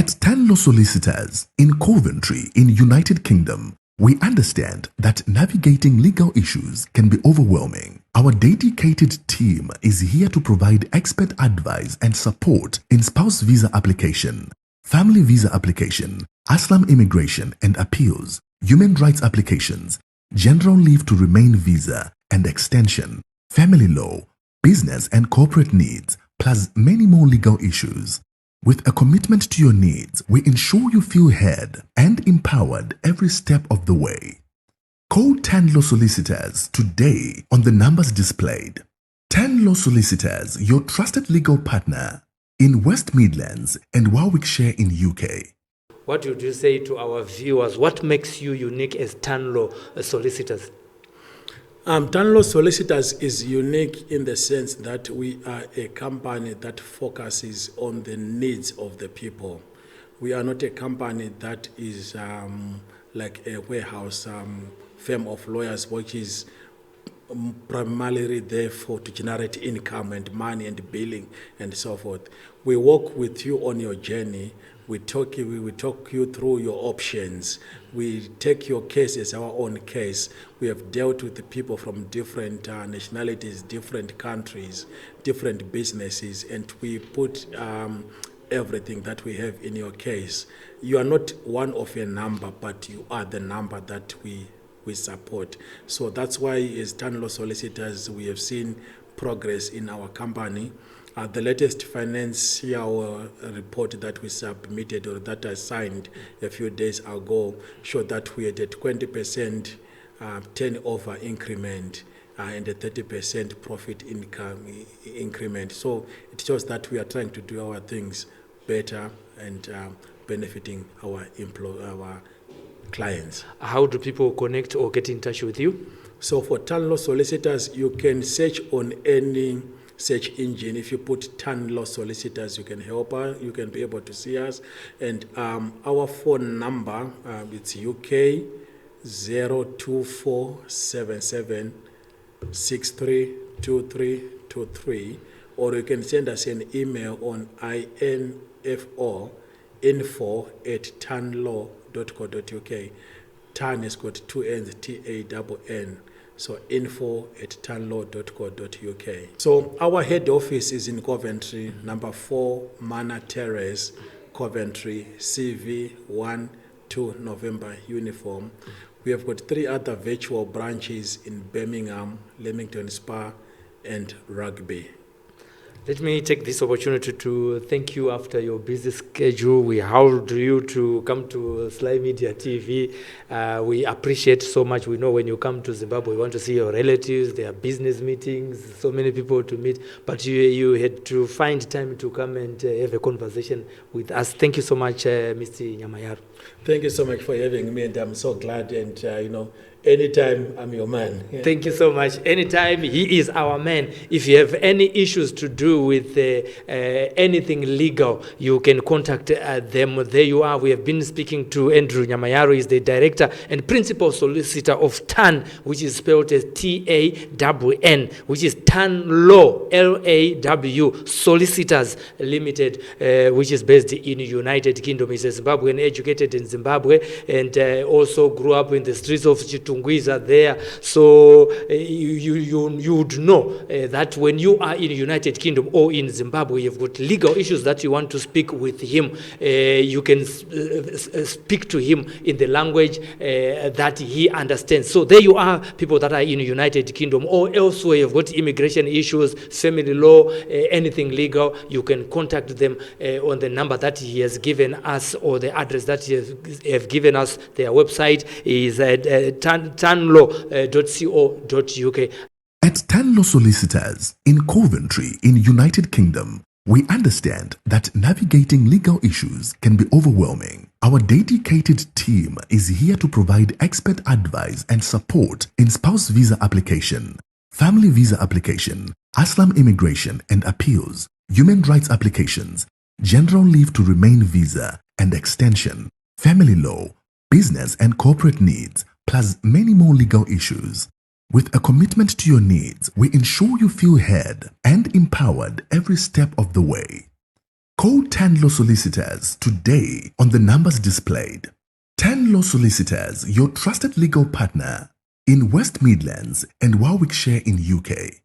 At Tannlaw Solicitors in Coventry in United Kingdom, we understand that navigating legal issues can be overwhelming. Our dedicated team is here to provide expert advice and support in spouse visa application, family visa application, asylum immigration and appeals, human rights applications, general leave to remain visa and extension, family law, business and corporate needs, plus many more legal issues. With a commitment to your needs, we ensure you feel heard and empowered every step of the way. Call Tannlaw Solicitors today on the numbers displayed. Tannlaw Solicitors, your trusted legal partner in West Midlands and Warwickshire in UK. What would you say to our viewers? What makes you unique as Tannlaw Solicitors? Tannlaw Solicitors is unique in the sense that we are a company that focuses on the needs of the people. We are not a company that is like a warehouse firm of lawyers, which is primarily there to generate income and money and billing and so forth. We walk with you on your journey. We talk you through your options. We take your case as our own case. We have dealt with the people from different nationalities, different countries, different businesses, and we put everything that we have in your case. You are not one of a number, but you are the number that we support. So that's why as Tannlaw Solicitors, we have seen progress in our company. The latest financial report that we submitted or that I signed a few days ago showed that we had a 20% turnover increment and a 30% profit income increment. So it shows that we are trying to do our things better and benefiting our clients. How do people connect or get in touch with you? So for Tannlaw Solicitors, you can search on any search engine. If you put Tannlaw Solicitors, you can help us. You can be able to see us. And our phone number, it's UK 02477632323, or you can send us an email on info@tannlaw.co.uk. Tan has got two N's, TANN. So info@tannlaw.co.uk. So our head office is in Coventry, number 4 Manor Terrace, Coventry, CV 1-2 November uniform. We have got 3 other virtual branches in Birmingham, Leamington Spa, and Rugby. Let me take this opportunity to thank you. After your busy schedule, we hailed you to come to Sly Media TV. We appreciate so much. We know when you come to Zimbabwe, you want to see your relatives, there are business meetings, so many people to meet, but you had to find time to come and have a conversation with us. Thank you so much, Mr. Nyamayaro. Thank you so much for having me, and I'm so glad, and anytime I'm your man. Yeah. Thank you so much. Anytime, he is our man. If you have any issues to do with anything legal, you can contact them. There you are. We have been speaking to Andrew Nyamayaro. He's the director and principal solicitor of TAN, which is spelled as TANN, which is Tannlaw, LAW Solicitors Limited, which is based in the United Kingdom. He's a Zimbabwean, educated in Zimbabwe, and also grew up in the streets of Chitungwiza there. So you would know that when you are in the United Kingdom or in Zimbabwe, you've got legal issues that you want to speak with him. You can speak to him in the language that he understands. So there you are, people that are in the United Kingdom or elsewhere. You've got immigration issues, family law, anything legal. You can contact them on the number that he has given us or the address that he has given us. Their website is at tannlaw.co.uk. At Tannlaw Solicitors in Coventry in United Kingdom, we understand that navigating legal issues can be overwhelming. Our dedicated team is here to provide expert advice and support in spouse visa application, family visa application, asylum immigration and appeals, human rights applications, general leave to remain visa and extension, family law, business and corporate needs, plus many more legal issues. With a commitment to your needs, we ensure you feel heard and empowered every step of the way. Call Tannlaw Solicitors today on the numbers displayed. Tannlaw Solicitors, your trusted legal partner in West Midlands and Warwickshire in UK.